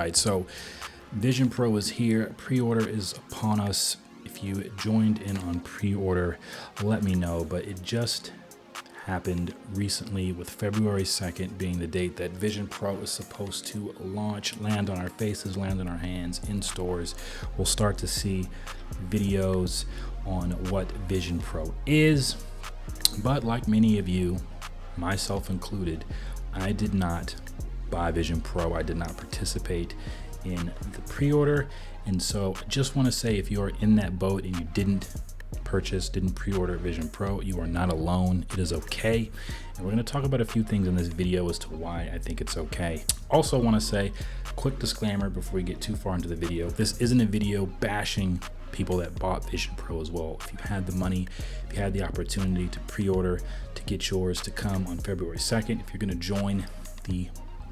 right, so Vision Pro is here. Pre-order is upon us. If you joined in on pre-order, let me know, but it just happened recently with February 2nd being the date that Vision Pro is supposed to launch, land on our faces, land on our hands in stores. We'll start to see videos on what Vision Pro is, but like many of you, myself included, I did not buy Vision Pro. I did not participate in the pre-order, and so I just want to say, if you are in that boat and you didn't pre-order Vision Pro, you are not alone. It is okay. And we're going to talk about a few things in this video as to why I think it's okay. Also want to say, quick disclaimer before we get too far into the video, this isn't a video bashing people that bought Vision Pro as well. If you had the money, if you had the opportunity to pre-order, to get yours to come on February 2nd, if you're going to join the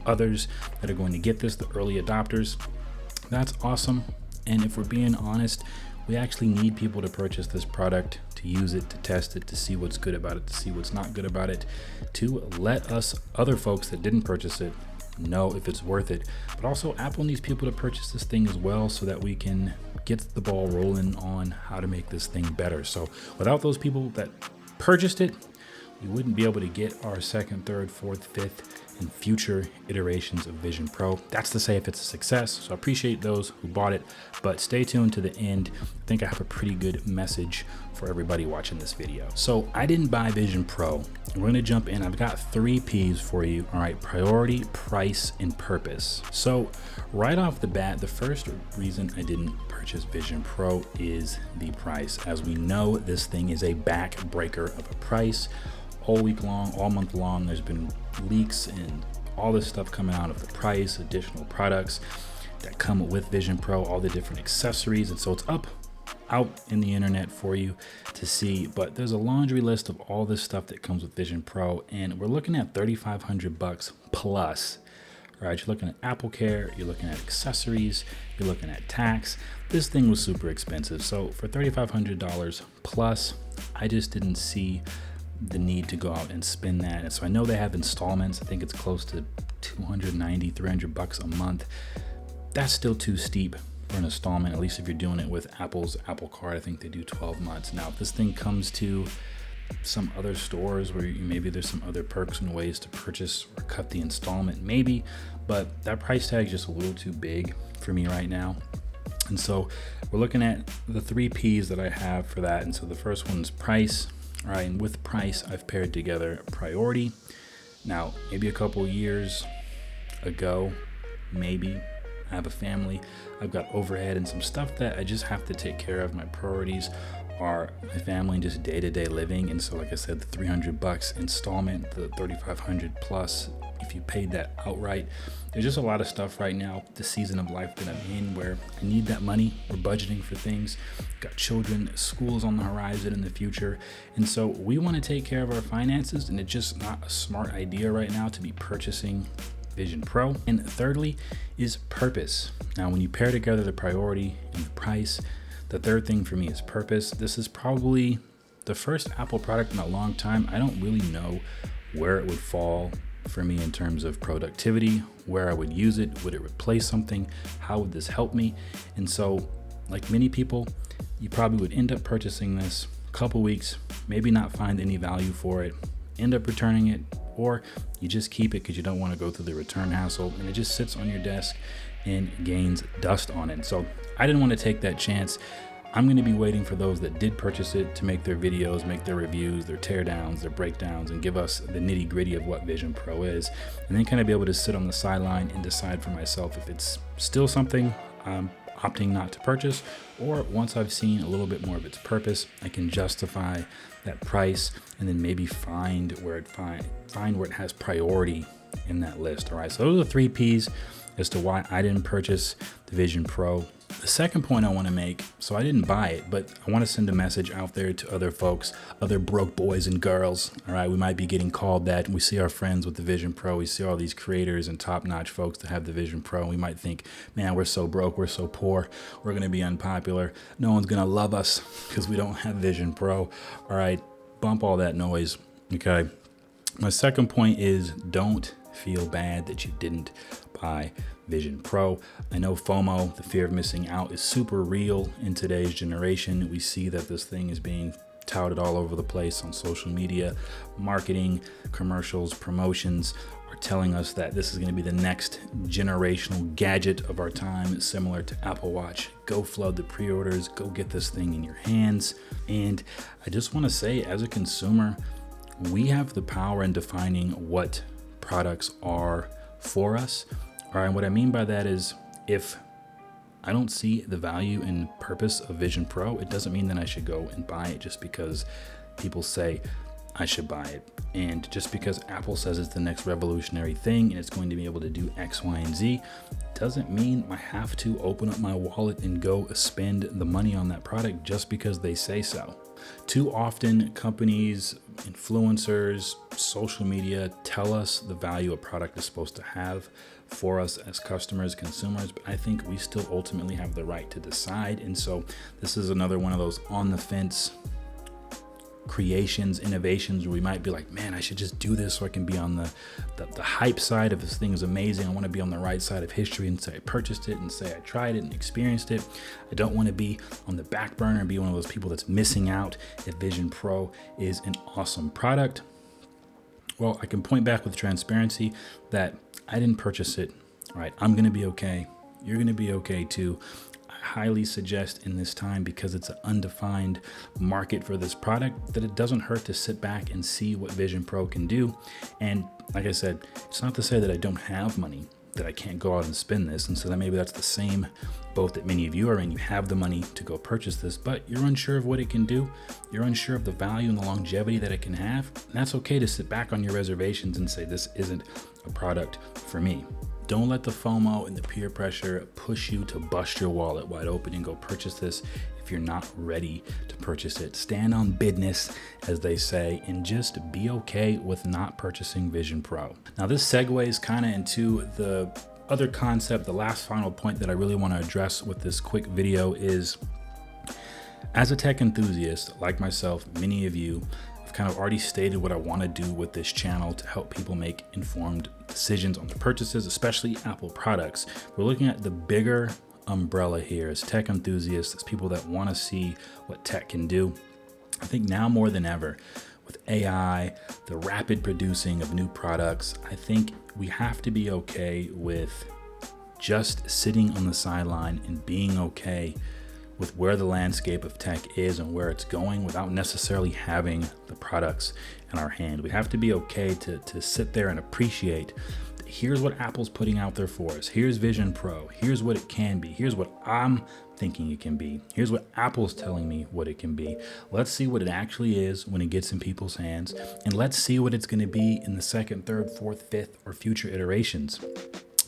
others that are going to get this, the early adopters, that's awesome. And if we're being honest, we actually need people to purchase this product, to use it, to test it, to see what's good about it, to see what's not good about it, to let us other folks that didn't purchase it know if it's worth it. But also, Apple needs people to purchase this thing as well so that we can get the ball rolling on how to make this thing better. So without those people that purchased it, we wouldn't be able to get our second, third, fourth, fifth, and future iterations of Vision Pro. That's to say if it's a success. So I appreciate those who bought it, but stay tuned to the end. I think I have a pretty good message for everybody watching this video. So I didn't buy Vision Pro. We're gonna jump in. I've got 3 P's for you. All right, priority, price, and purpose. So right off the bat, the first reason I didn't purchase Vision Pro is the price. As we know, this thing is a backbreaker of a price. All week long, all month long, there's been leaks and all this stuff coming out of the price, additional products that come with Vision Pro, all the different accessories. And so it's up out in the internet for you to see, but there's a laundry list of all this stuff that comes with Vision Pro, and we're looking at $3,500 plus. Right, you're looking at Apple Care, you're looking at accessories, you're looking at tax. This thing was super expensive. So for $3,500 plus, I just didn't see the need to go out and spend that. And so I know they have installments. I think it's close to $290, $300 a month. That's still too steep for an installment, at least if you're doing it with Apple's Apple Card. I think they do 12 months. Now, if this thing comes to some other stores where maybe there's some other perks and ways to purchase or cut the installment, maybe, but that price tag is just a little too big for me right now. And so we're looking at the 3 P's that I have for that. And so the first one is price. All right, and with price, I've paired together priority. Now, maybe a couple years ago, maybe I have a family, I've got overhead and some stuff that I just have to take care of. My priorities are my family and just day-to-day living. And so, like I said, the $300 installment, the $3,500 plus, if you paid that outright, there's just a lot of stuff right now, the season of life that I'm in, where I need that money. We're budgeting for things, got children, school's on the horizon in the future. And so we want to take care of our finances, and it's just not a smart idea right now to be purchasing Vision Pro. And thirdly is purpose. Now, when you pair together the priority and the price, the third thing for me is purpose. This is probably the first Apple product in a long time. I don't really know where it would fall for me in terms of productivity, where I would use it. Would it replace something? How would this help me? And so, like many people, you probably would end up purchasing this a couple weeks, maybe not find any value for it, end up returning it, or you just keep it because you don't want to go through the return hassle, and it just sits on your desk and gains dust on it. So I didn't want to take that chance. I'm going to be waiting for those that did purchase it to make their videos, make their reviews, their teardowns, their breakdowns, and give us the nitty gritty of what Vision Pro is, and then kind of be able to sit on the sideline and decide for myself if it's still something I'm opting not to purchase, or once I've seen a little bit more of its purpose, I can justify that price and then maybe find where it has priority in that list. All right, so those are the 3 P's as to why I didn't purchase the Vision Pro. The second point I want to make, so I didn't buy it, but I want to send a message out there to other folks, other broke boys and girls. All right, we might be getting called that. We see our friends with the Vision Pro. We see all these creators and top-notch folks that have the Vision Pro. We might think, man, we're so broke, we're so poor, we're going to be unpopular. No one's going to love us because we don't have Vision Pro. All right, bump all that noise, okay? My second point is don't feel bad that you didn't buy Vision Pro. I know FOMO, the fear of missing out, is super real in today's generation. We see that this thing is being touted all over the place on social media. Marketing, commercials, promotions are telling us that this is going to be the next generational gadget of our time, similar to Apple Watch. Go flood the pre-orders, go get this thing in your hands. And I just want to say, as a consumer, we have the power in defining what products are for us. All right, and what I mean by that is, if I don't see the value and purpose of Vision Pro, it doesn't mean that I should go and buy it just because people say I should buy it. And just because Apple says it's the next revolutionary thing and it's going to be able to do X, Y, and Z, doesn't mean I have to open up my wallet and go spend the money on that product just because they say so. Too often, companies, influencers, social media tell us the value a product is supposed to have for us as customers, consumers, but I think we still ultimately have the right to decide. And so this is another one of those on the fence creations, innovations, where we might be like, man, I should just do this so I can be on the hype side of this thing is amazing. I want to be on the right side of history and say I purchased it and say I tried it and experienced it. I don't want to be on the back burner and be one of those people that's missing out if Vision Pro is an awesome product. Well, I can point back with transparency that I didn't purchase it. All right, I'm going to be okay. You're going to be okay too. Highly suggest in this time, because it's an undefined market for this product, that it doesn't hurt to sit back and see what Vision Pro can do. And like I said, it's not to say that I don't have money, that I can't go out and spend this. And so that maybe that's the same boat that many of you are in. You have the money to go purchase this, but you're unsure of what it can do. You're unsure of the value and the longevity that it can have. And that's okay to sit back on your reservations and say, this isn't a product for me. Don't let the FOMO and the peer pressure push you to bust your wallet wide open and go purchase this if you're not ready to purchase it. Stand on business, as they say, and just be okay with not purchasing Vision Pro. Now, this segues kind of into the other concept. The last final point that I really want to address with this quick video is, as a tech enthusiast like myself, many of you have kind of already stated what I want to do with this channel to help people make informed decisions on their purchases, especially Apple products. We're looking at the bigger umbrella here as tech enthusiasts, as people that want to see what tech can do. I think now more than ever, with AI, the rapid producing of new products, I think we have to be okay with just sitting on the sideline and being okay with where the landscape of tech is and where it's going without necessarily having the products in our hand. We have to be okay to sit there and appreciate, here's what Apple's putting out there for us. Here's Vision Pro. Here's what it can be. Here's what I'm thinking it can be. Here's what Apple's telling me what it can be. Let's see what it actually is when it gets in people's hands. And let's see what it's going to be in the second, third, fourth, fifth, or future iterations.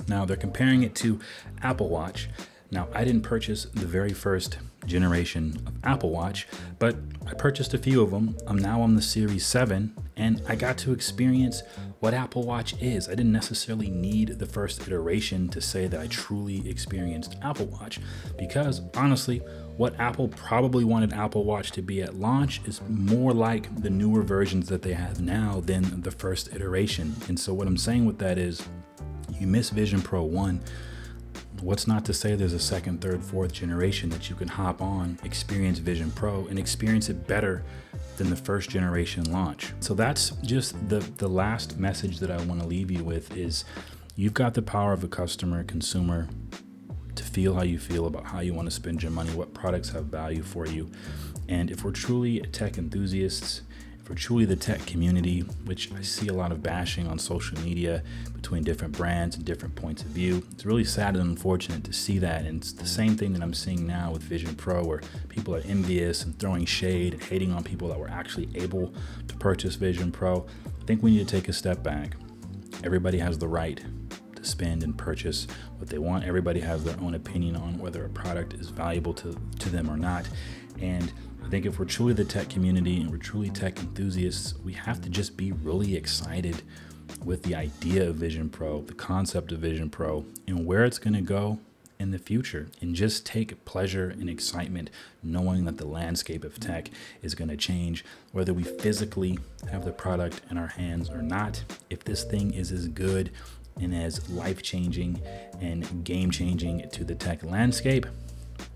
Now, they're comparing it to Apple Watch. Now, I didn't purchase the very first generation of Apple Watch, but I purchased a few of them. I'm now on the Series 7, and I got to experience what Apple Watch is. I didn't necessarily need the first iteration to say that I truly experienced Apple Watch, because honestly, what Apple probably wanted Apple Watch to be at launch is more like the newer versions that they have now than the first iteration. And so what I'm saying with that is, you miss Vision Pro 1. What's not to say there's a second, third, fourth generation that you can hop on, experience Vision Pro, and experience it better than the first generation launch. So that's just the last message that I want to leave you with is, you've got the power of a customer, consumer, to feel how you feel about how you want to spend your money, what products have value for you. And if we're truly tech enthusiasts, if we're truly the tech community, which I see a lot of bashing on social media between different brands and different points of view, it's really sad and unfortunate to see that. And it's the same thing that I'm seeing now with Vision Pro, where people are envious and throwing shade and hating on people that were actually able to purchase Vision Pro. I think we need to take a step back. Everybody has the right to spend and purchase what they want. Everybody has their own opinion on whether a product is valuable to them or not. And I think if we're truly the tech community and we're truly tech enthusiasts, we have to just be really excited with the idea of Vision Pro, the concept of Vision Pro, and where it's going to go in the future, and just take pleasure and excitement knowing that the landscape of tech is going to change, whether we physically have the product in our hands or not. If this thing is as good and as life-changing and game-changing to the tech landscape,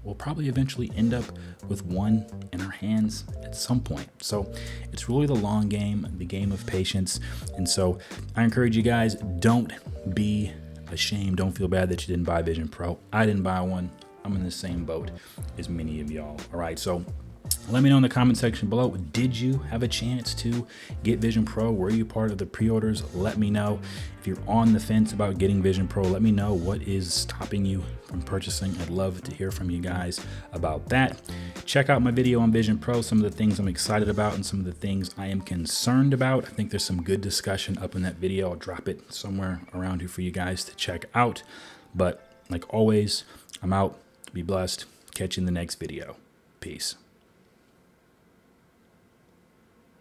we'll probably eventually end up with one in our hands at some point. So it's really the long game, the game of patience. And so I encourage you guys, don't be ashamed. Don't feel bad that you didn't buy Vision Pro. I didn't buy one. I'm in the same boat as many of y'all. All right. So let me know in the comment section below, did you have a chance to get Vision Pro? Were you part of the pre-orders? Let me know. If you're on the fence about getting Vision Pro, let me know what is stopping you from purchasing. I'd love to hear from you guys about that. Check out my video on Vision Pro, some of the things I'm excited about and some of the things I am concerned about. I think there's some good discussion up in that video. I'll drop it somewhere around here for you guys to check out. But like always, I'm out. Be blessed. Catch you in the next video. Peace.